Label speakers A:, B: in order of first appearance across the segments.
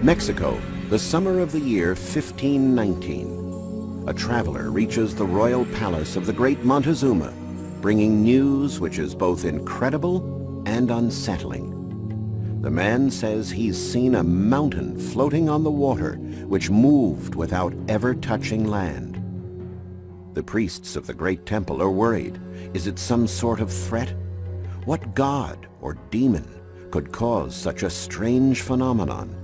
A: Mexico, the summer of the year 1519. A traveler reaches the royal palace of the great Montezuma, bringing news which is both incredible and unsettling. The man says he's seen a mountain floating on the water which moved without ever touching land. The priests of the great temple are worried. Is it some sort of threat? What god or demon could cause such a strange phenomenon?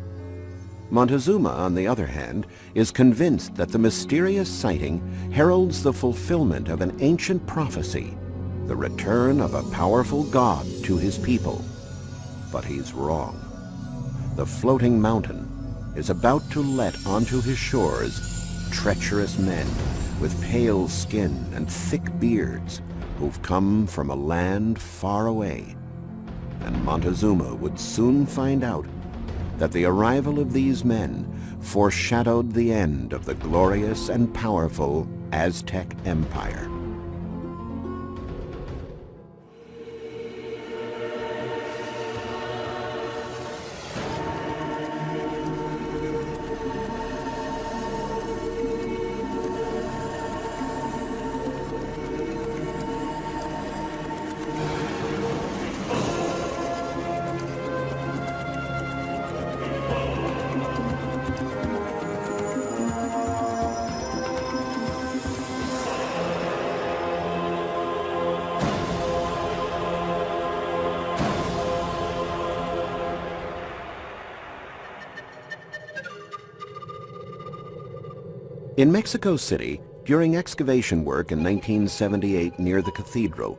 A: Montezuma, on the other hand, is convinced that the mysterious sighting heralds the fulfillment of an ancient prophecy, the return of a powerful god to his people. But he's wrong. The floating mountain is about to let onto his shores treacherous men with pale skin and thick beards who've come from a land far away. And Montezuma would soon find out that the arrival of these men foreshadowed the end of the glorious and powerful Aztec Empire. In Mexico City, during excavation work in 1978 near the cathedral,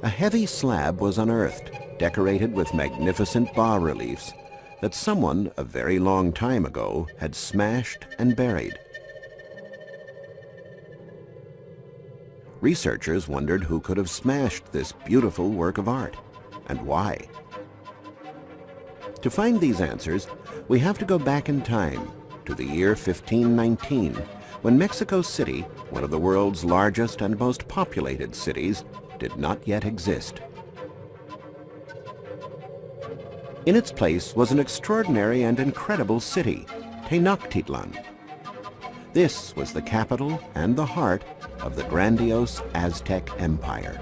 A: a heavy slab was unearthed, decorated with magnificent bas-reliefs that someone a very long time ago had smashed and buried. Researchers wondered who could have smashed this beautiful work of art, and why. To find these answers, we have to go back in time to the year 1519, when Mexico City, one of the world's largest and most populated cities, did not yet exist. In its place was an extraordinary and incredible city, Tenochtitlan. This was the capital and the heart of the grandiose Aztec Empire.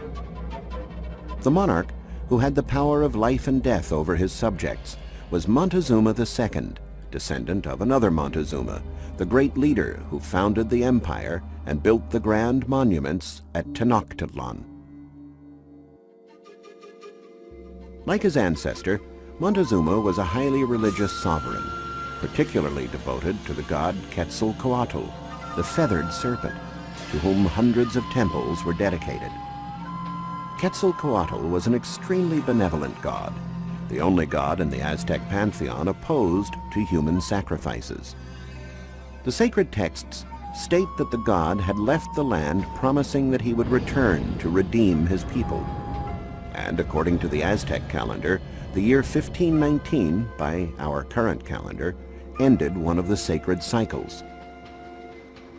A: The monarch, who had the power of life and death over his subjects, was Montezuma II, descendant of another Montezuma, the great leader who founded the empire and built the grand monuments at Tenochtitlan. Like his ancestor, Montezuma was a highly religious sovereign, particularly devoted to the god Quetzalcoatl, the feathered serpent, to whom hundreds of temples were dedicated. Quetzalcoatl was an extremely benevolent god, the only god in the Aztec pantheon opposed to human sacrifices. The sacred texts state that the god had left the land promising that he would return to redeem his people. And according to the Aztec calendar, the year 1519, by our current calendar, ended one of the sacred cycles.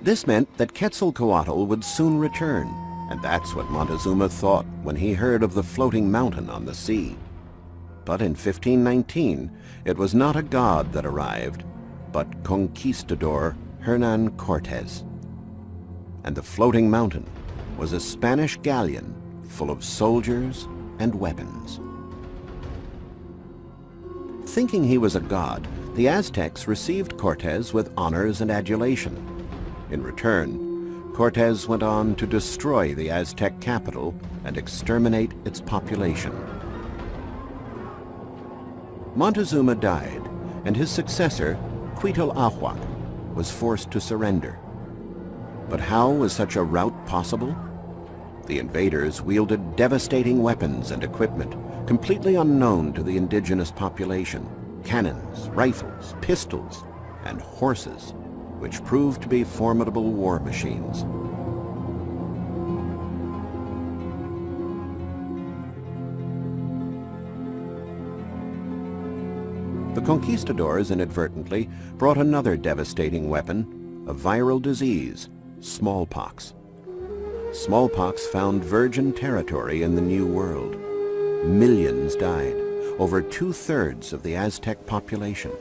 A: This meant that Quetzalcoatl would soon return, and that's what Montezuma thought when he heard of the floating mountain on the sea. But in 1519, it was not a god that arrived, but conquistador Hernan Cortes. And the floating mountain was a Spanish galleon full of soldiers and weapons. Thinking he was a god, the Aztecs received Cortes with honors and adulation. In return, Cortes went on to destroy the Aztec capital and exterminate its population. Montezuma died, and his successor, Cuitlahuac, was forced to surrender. But how was such a rout possible? The invaders wielded devastating weapons and equipment completely unknown to the indigenous population: cannons, rifles, pistols, and horses, which proved to be formidable war machines. The conquistadors inadvertently brought another devastating weapon, a viral disease, smallpox. Smallpox found virgin territory in the New World. Millions died, over 2/3 of the Aztec population.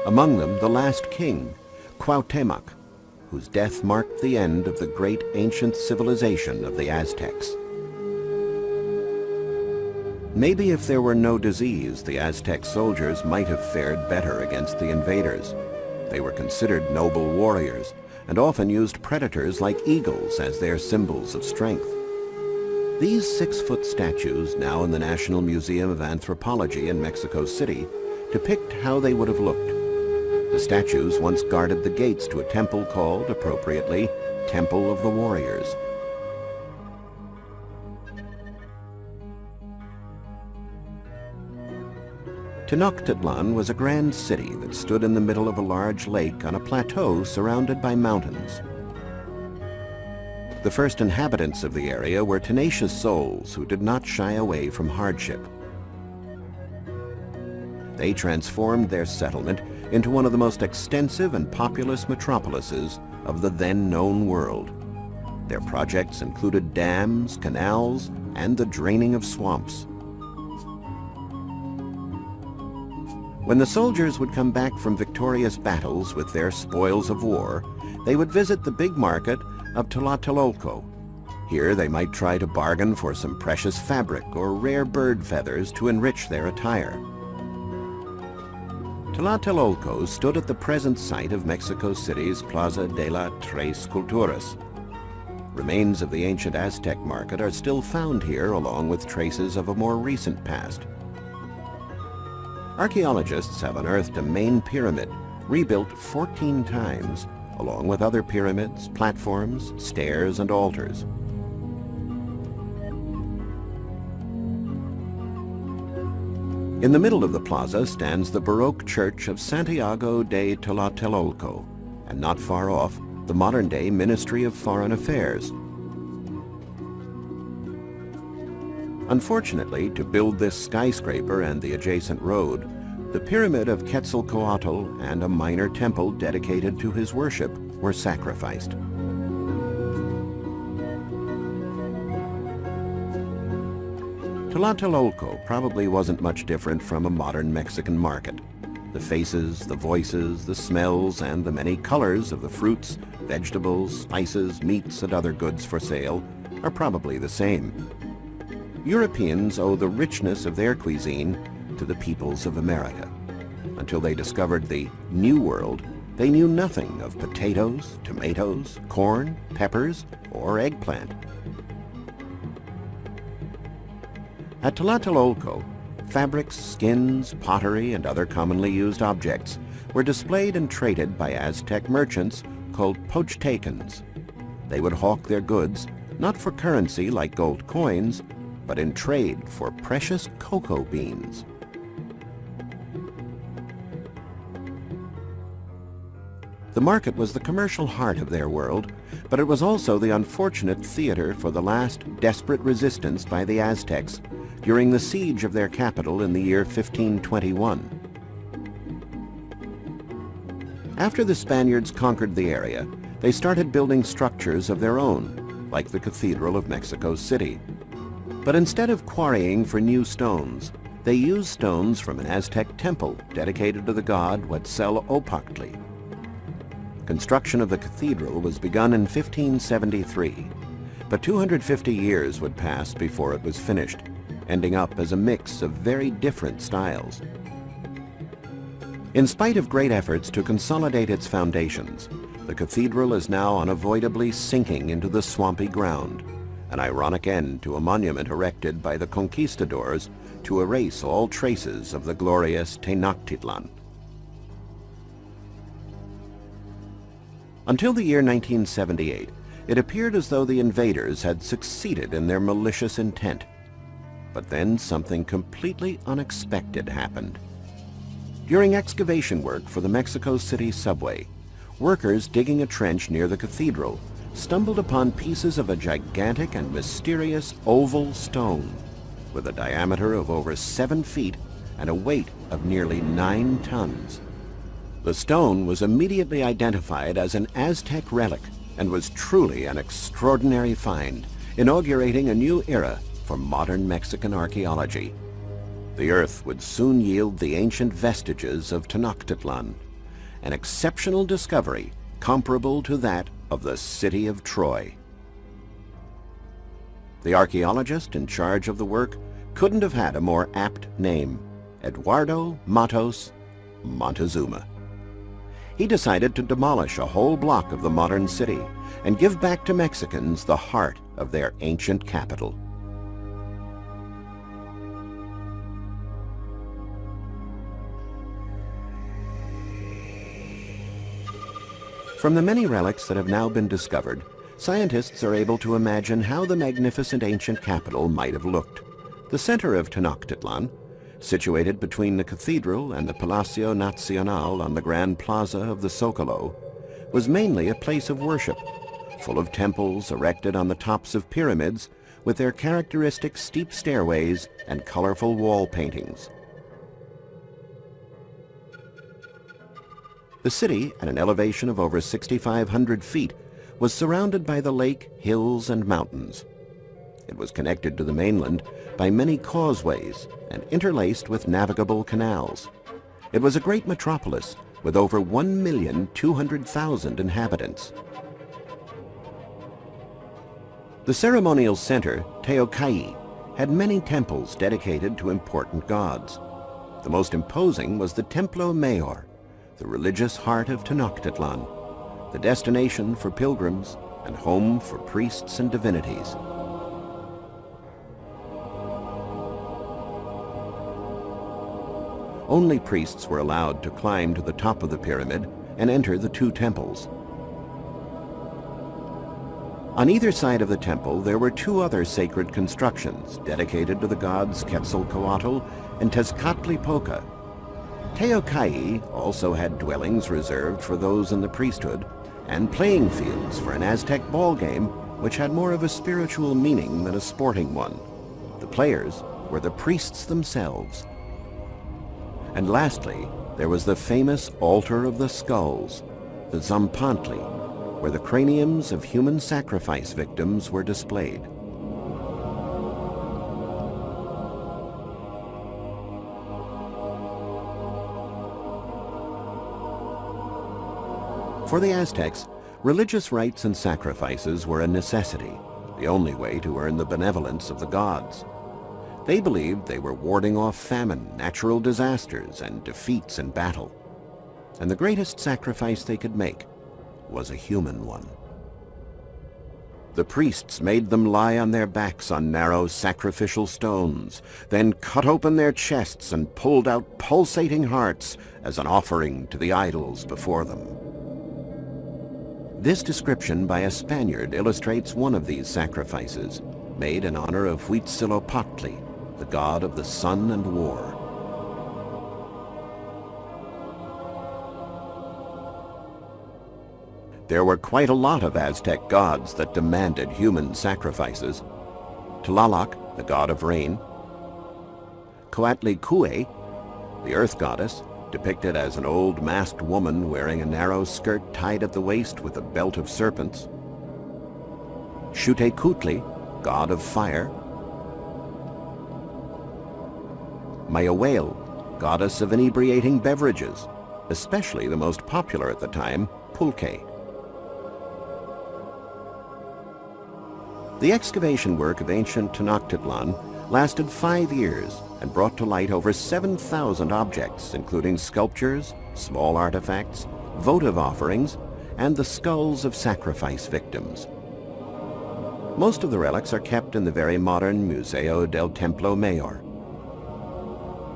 A: among them the last king, Cuauhtémoc, whose death marked the end of the great ancient civilization of the Aztecs. Maybe if there were no disease, the Aztec soldiers might have fared better against the invaders. They were considered noble warriors and often used predators like eagles as their symbols of strength. These 6-foot statues, now in the National Museum of Anthropology in Mexico City, depict how they would have looked. The statues once guarded the gates to a temple called, appropriately, Temple of the Warriors. Tenochtitlan was a grand city that stood in the middle of a large lake on a plateau surrounded by mountains. The first inhabitants of the area were tenacious souls who did not shy away from hardship. They transformed their settlement into one of the most extensive and populous metropolises of the then known world. Their projects included dams, canals, and the draining of swamps. When the soldiers would come back from victorious battles with their spoils of war, they would visit the big market of Tlatelolco. Here they might try to bargain for some precious fabric or rare bird feathers to enrich their attire. Tlatelolco stood at the present site of Mexico City's Plaza de las Tres Culturas. Remains of the ancient Aztec market are still found here, along with traces of a more recent past. Archaeologists have unearthed a main pyramid, rebuilt 14 times, along with other pyramids, platforms, stairs, and altars. In the middle of the plaza stands the Baroque church of Santiago de Tlatelolco, and not far off, the modern-day Ministry of Foreign Affairs. Unfortunately, to build this skyscraper and the adjacent road, the pyramid of Quetzalcoatl and a minor temple dedicated to his worship were sacrificed. Tlatelolco probably wasn't much different from a modern Mexican market. The faces, the voices, the smells, and the many colors of the fruits, vegetables, spices, meats, and other goods for sale are probably the same. Europeans owe the richness of their cuisine to the peoples of America. Until they discovered the New World, they knew nothing of potatoes, tomatoes, corn, peppers, or eggplant. At Tlatelolco, fabrics, skins, pottery, and other commonly used objects were displayed and traded by Aztec merchants called Pochtecans. They would hawk their goods not for currency like gold coins, but in trade for precious cocoa beans. The market was the commercial heart of their world, but it was also the unfortunate theater for the last desperate resistance by the Aztecs during the siege of their capital in the year 1521. After the Spaniards conquered the area, they started building structures of their own, like the Cathedral of Mexico City. But instead of quarrying for new stones, they used stones from an Aztec temple dedicated to the god Huitzilopochtli. Construction of the cathedral was begun in 1573, but 250 years would pass before it was finished, ending up as a mix of very different styles. In spite of great efforts to consolidate its foundations, the cathedral is now unavoidably sinking into the swampy ground, an ironic end to a monument erected by the conquistadors to erase all traces of the glorious Tenochtitlan. Until the year 1978, it appeared as though the invaders had succeeded in their malicious intent. But then something completely unexpected happened. During excavation work for the Mexico City subway, workers digging a trench near the cathedral stumbled upon pieces of a gigantic and mysterious oval stone with a diameter of over 7 feet and a weight of nearly 9 tons. The stone was immediately identified as an Aztec relic and was truly an extraordinary find, inaugurating a new era for modern Mexican archaeology. The earth would soon yield the ancient vestiges of Tenochtitlan, an exceptional discovery comparable to that of the city of Troy. The archaeologist in charge of the work couldn't have had a more apt name: Eduardo Matos Montezuma. He decided to demolish a whole block of the modern city and give back to Mexicans the heart of their ancient capital. From the many relics that have now been discovered, scientists are able to imagine how the magnificent ancient capital might have looked. The center of Tenochtitlan, situated between the cathedral and the Palacio Nacional on the Grand Plaza of the Zocalo, was mainly a place of worship, full of temples erected on the tops of pyramids with their characteristic steep stairways and colorful wall paintings. The city, at an elevation of over 6,500 feet, was surrounded by the lake, hills, and mountains. It was connected to the mainland by many causeways and interlaced with navigable canals. It was a great metropolis with over 1,200,000 inhabitants. The ceremonial center, Teocalli, had many temples dedicated to important gods. The most imposing was the Templo Mayor, the religious heart of Tenochtitlan, the destination for pilgrims and home for priests and divinities. Only priests were allowed to climb to the top of the pyramid and enter the two temples. On either side of the temple there were two other sacred constructions dedicated to the gods Quetzalcoatl and Tezcatlipoca. Teocalli also had dwellings reserved for those in the priesthood and playing fields for an Aztec ball game which had more of a spiritual meaning than a sporting one. The players were the priests themselves. And lastly, there was the famous Altar of the Skulls, the Zampantli, where the craniums of human sacrifice victims were displayed. For the Aztecs, religious rites and sacrifices were a necessity, the only way to earn the benevolence of the gods. They believed they were warding off famine, natural disasters, and defeats in battle. And the greatest sacrifice they could make was a human one. The priests made them lie on their backs on narrow sacrificial stones, then cut open their chests and pulled out pulsating hearts as an offering to the idols before them. This description by a Spaniard illustrates one of these sacrifices, made in honor of Huitzilopochtli, the god of the sun and war. There were quite a lot of Aztec gods that demanded human sacrifices. Tlaloc, the god of rain; Coatlicue, the earth goddess, depicted as an old masked woman wearing a narrow skirt tied at the waist with a belt of serpents; Xutecutli, god of fire; Mayahuel, goddess of inebriating beverages, especially the most popular at the time, pulque. The excavation work of ancient Tenochtitlan lasted 5 years and brought to light over 7,000 objects, including sculptures, small artifacts, votive offerings, and the skulls of sacrifice victims. Most of the relics are kept in the very modern Museo del Templo Mayor.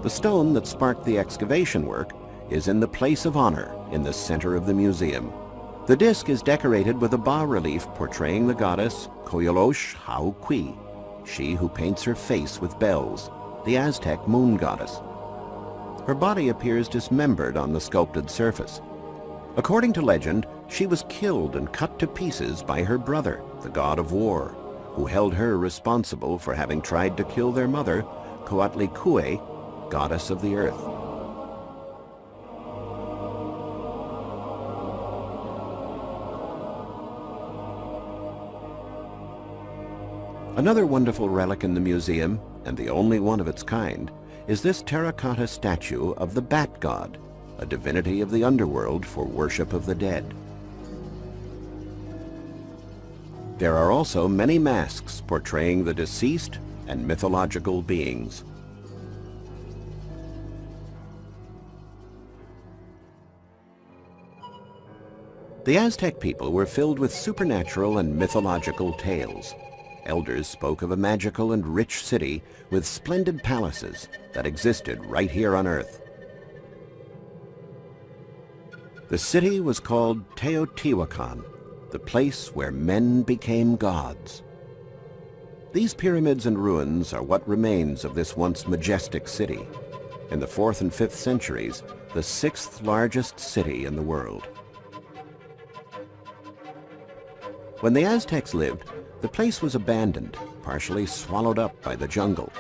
A: The stone that sparked the excavation work is in the place of honor in the center of the museum. The disc is decorated with a bas-relief portraying the goddess Coyolosh Hauqui, she who paints her face with bells, the Aztec moon goddess. Her body appears dismembered on the sculpted surface. According to legend, she was killed and cut to pieces by her brother, the god of war, who held her responsible for having tried to kill their mother, Coatlicue, goddess of the earth. Another wonderful relic in the museum, and the only one of its kind, is this terracotta statue of the bat god. a divinity of the underworld for worship of the dead. There are also many masks portraying the deceased and mythological beings. The Aztec people were filled with supernatural and mythological tales. Elders spoke of a magical and rich city with splendid palaces that existed right here on Earth. The city was called Teotihuacan, the place where men became gods. These pyramids and ruins are what remains of this once majestic city. In the 4th and 5th centuries, the 6th largest city in the world. When the Aztecs lived, the place was abandoned, partially swallowed up by the jungle.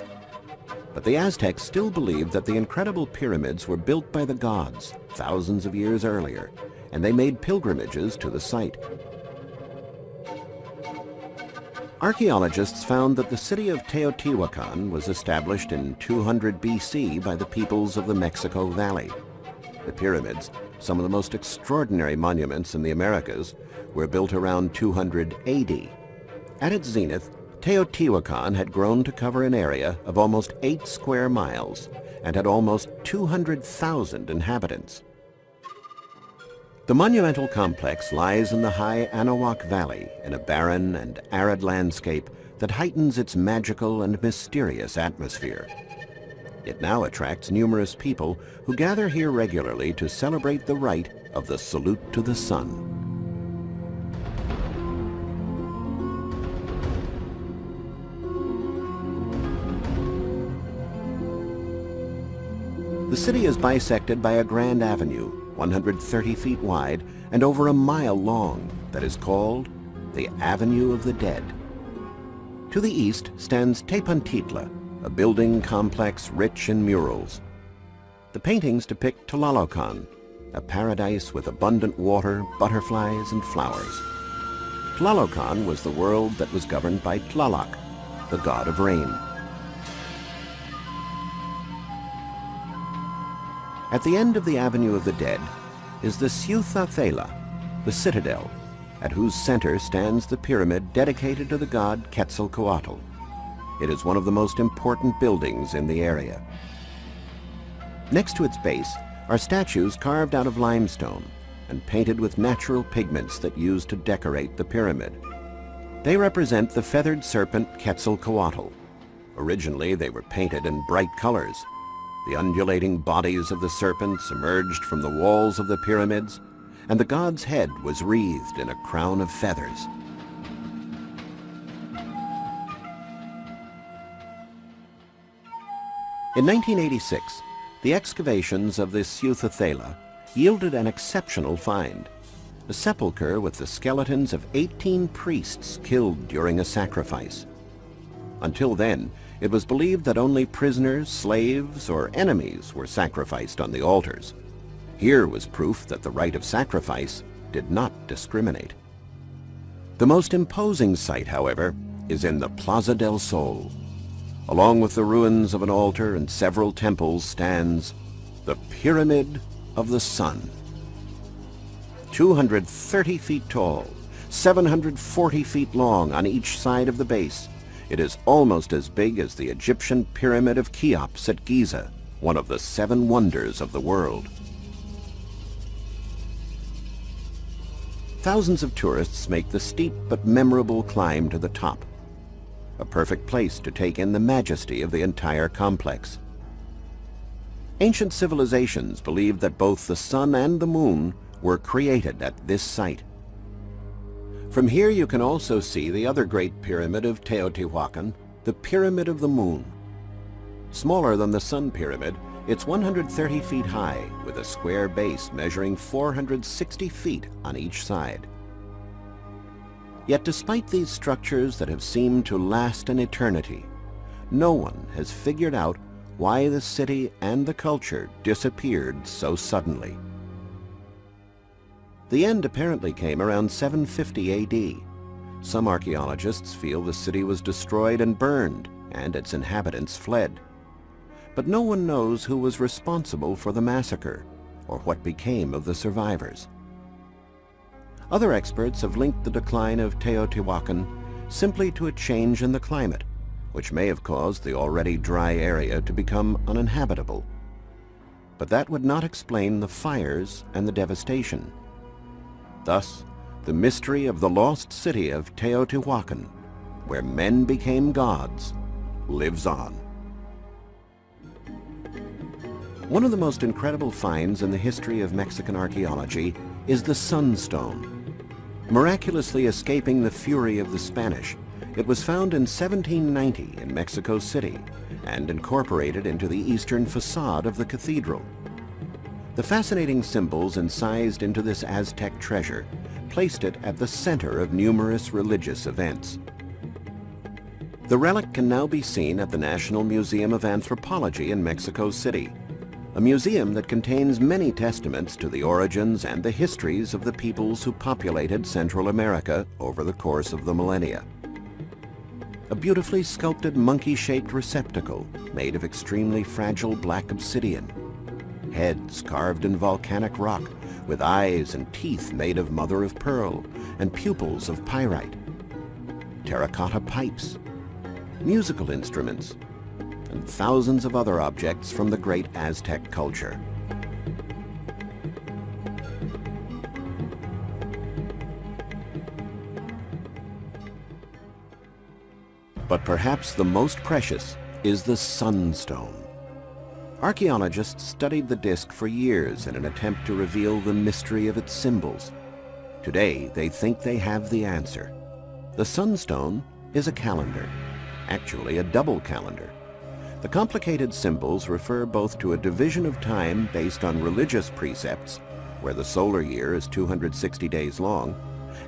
A: But the Aztecs still believed that the incredible pyramids were built by the gods thousands of years earlier, and they made pilgrimages to the site. Archaeologists found that the city of Teotihuacan was established in 200 BC by the peoples of the Mexico Valley. The pyramids, some of the most extraordinary monuments in the Americas, were built around 200 AD. At its zenith, Teotihuacan had grown to cover an area of almost 8 square miles and had almost 200,000 inhabitants. The monumental complex lies in the high Anahuac Valley in a barren and arid landscape that heightens its magical and mysterious atmosphere. It now attracts numerous people who gather here regularly to celebrate the rite of the Salute to the Sun. The city is bisected by a grand avenue, 130 feet wide and over a mile long, that is called the Avenue of the Dead. To the east stands Tepantitla, a building complex rich in murals. The paintings depict Tlalocan, a paradise with abundant water, butterflies, and flowers. Tlalocan was the world that was governed by Tlaloc, the god of rain. At the end of the Avenue of the Dead is the Ciutadela, the citadel, at whose center stands the pyramid dedicated to the god Quetzalcoatl. It is one of the most important buildings in the area. Next to its base are statues carved out of limestone and painted with natural pigments that used to decorate the pyramid. They represent the feathered serpent Quetzalcoatl. Originally, they were painted in bright colors. The undulating bodies of the serpents emerged from the walls of the pyramids, and the god's head was wreathed in a crown of feathers. In 1986, the excavations of this Ciutadela yielded an exceptional find, a sepulchre with the skeletons of 18 priests killed during a sacrifice. Until then, it was believed that only prisoners, slaves, or enemies were sacrificed on the altars. Here was proof that the rite of sacrifice did not discriminate. The most imposing sight, however, is in the Plaza del Sol. Along with the ruins of an altar and several temples stands the Pyramid of the Sun. 230 feet tall, 740 feet long on each side of the base, it is almost as big as the Egyptian Pyramid of Cheops at Giza, one of the 7 wonders of the world. Thousands of tourists make the steep but memorable climb to the top, a perfect place to take in the majesty of the entire complex. Ancient civilizations believed that both the sun and the moon were created at this site. From here you can also see the other great pyramid of Teotihuacan, the Pyramid of the Moon. Smaller than the Sun Pyramid, it's 130 feet high with a square base measuring 460 feet on each side. Yet despite these structures that have seemed to last an eternity, no one has figured out why the city and the culture disappeared so suddenly. The end apparently came around 750 AD. Some archaeologists feel the city was destroyed and burned, and its inhabitants fled. But no one knows who was responsible for the massacre, or what became of the survivors. Other experts have linked the decline of Teotihuacan simply to a change in the climate, which may have caused the already dry area to become uninhabitable. But that would not explain the fires and the devastation. Thus, the mystery of the lost city of Teotihuacan, where men became gods, lives on. One of the most incredible finds in the history of Mexican archaeology is the Sunstone. Miraculously escaping the fury of the Spanish, it was found in 1790 in Mexico City and incorporated into the eastern facade of the cathedral. The fascinating symbols incised into this Aztec treasure placed it at the center of numerous religious events. The relic can now be seen at the National Museum of Anthropology in Mexico City, a museum that contains many testaments to the origins and the histories of the peoples who populated Central America over the course of the millennia. A beautifully sculpted monkey-shaped receptacle made of extremely fragile black obsidian, heads carved in volcanic rock with eyes and teeth made of mother of pearl and pupils of pyrite, terracotta pipes, musical instruments, and thousands of other objects from the great Aztec culture. But perhaps the most precious is the Sunstone. Archaeologists studied the disk for years in an attempt to reveal the mystery of its symbols. Today, they think they have the answer. The Sunstone is a calendar, actually a double calendar. The complicated symbols refer both to a division of time based on religious precepts, where the solar year is 260 days long,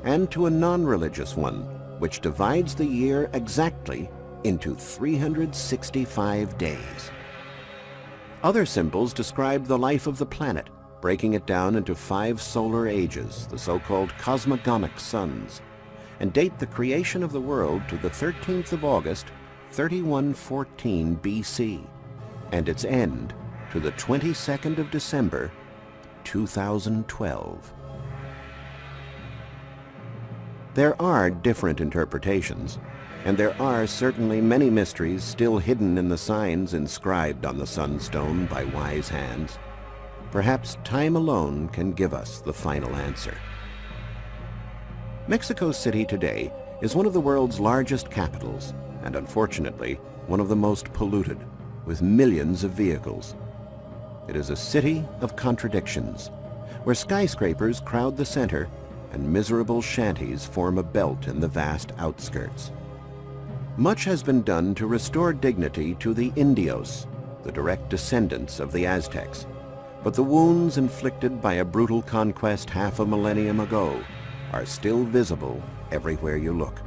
A: and to a non-religious one, which divides the year exactly into 365 days. Other symbols describe the life of the planet, breaking it down into 5 solar ages, the so-called cosmogonic suns, and date the creation of the world to the 13th of August, 3114 BC, and its end to the 22nd of December, 2012. There are different interpretations, and there are certainly many mysteries still hidden in the signs inscribed on the Sunstone by wise hands. Perhaps time alone can give us the final answer. Mexico City today is one of the world's largest capitals, and unfortunately, one of the most polluted, with millions of vehicles. It is a city of contradictions, where skyscrapers crowd the center and miserable shanties form a belt in the vast outskirts. Much has been done to restore dignity to the Indios, the direct descendants of the Aztecs, but the wounds inflicted by a brutal conquest half a millennium ago are still visible everywhere you look.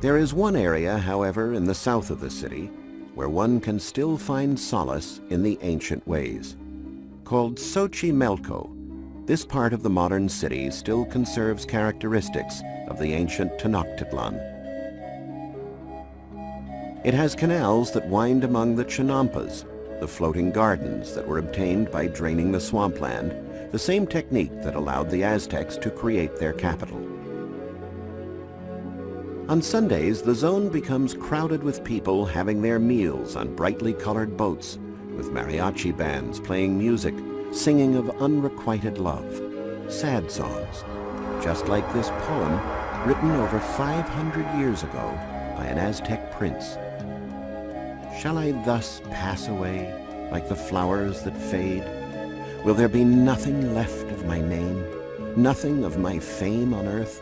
A: There is one area, however, in the south of the city, where one can still find solace in the ancient ways. Called Xochimelco, this part of the modern city still conserves characteristics of the ancient Tenochtitlan. It has canals that wind among the chinampas, the floating gardens that were obtained by draining the swampland, the same technique that allowed the Aztecs to create their capital. On Sundays, the zone becomes crowded with people having their meals on brightly colored boats, with mariachi bands playing music, singing of unrequited love, sad songs, just like this poem written over 500 years ago by an Aztec prince. Shall I thus pass away like the flowers that fade? Will there be nothing left of my name, nothing of my fame on earth?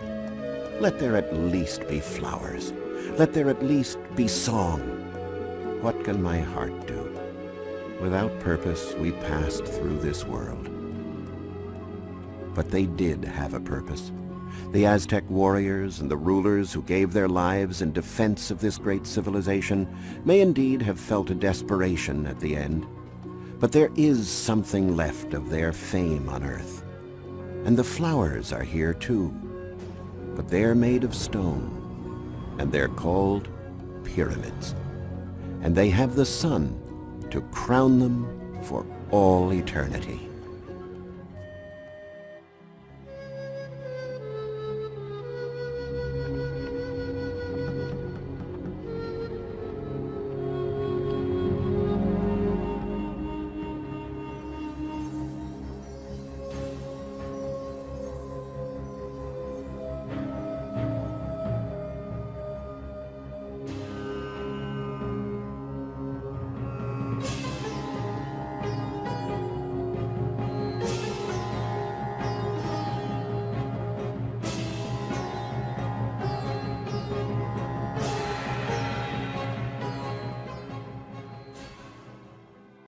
A: Let there at least be flowers. Let there at least be song. What can my heart do? Without purpose, we passed through this world. But they did have a purpose. The Aztec warriors and the rulers who gave their lives in defense of this great civilization may indeed have felt a desperation at the end. But there is something left of their fame on earth. And the flowers are here too. But they're made of stone, and they're called pyramids. And they have the sun to crown them for all eternity.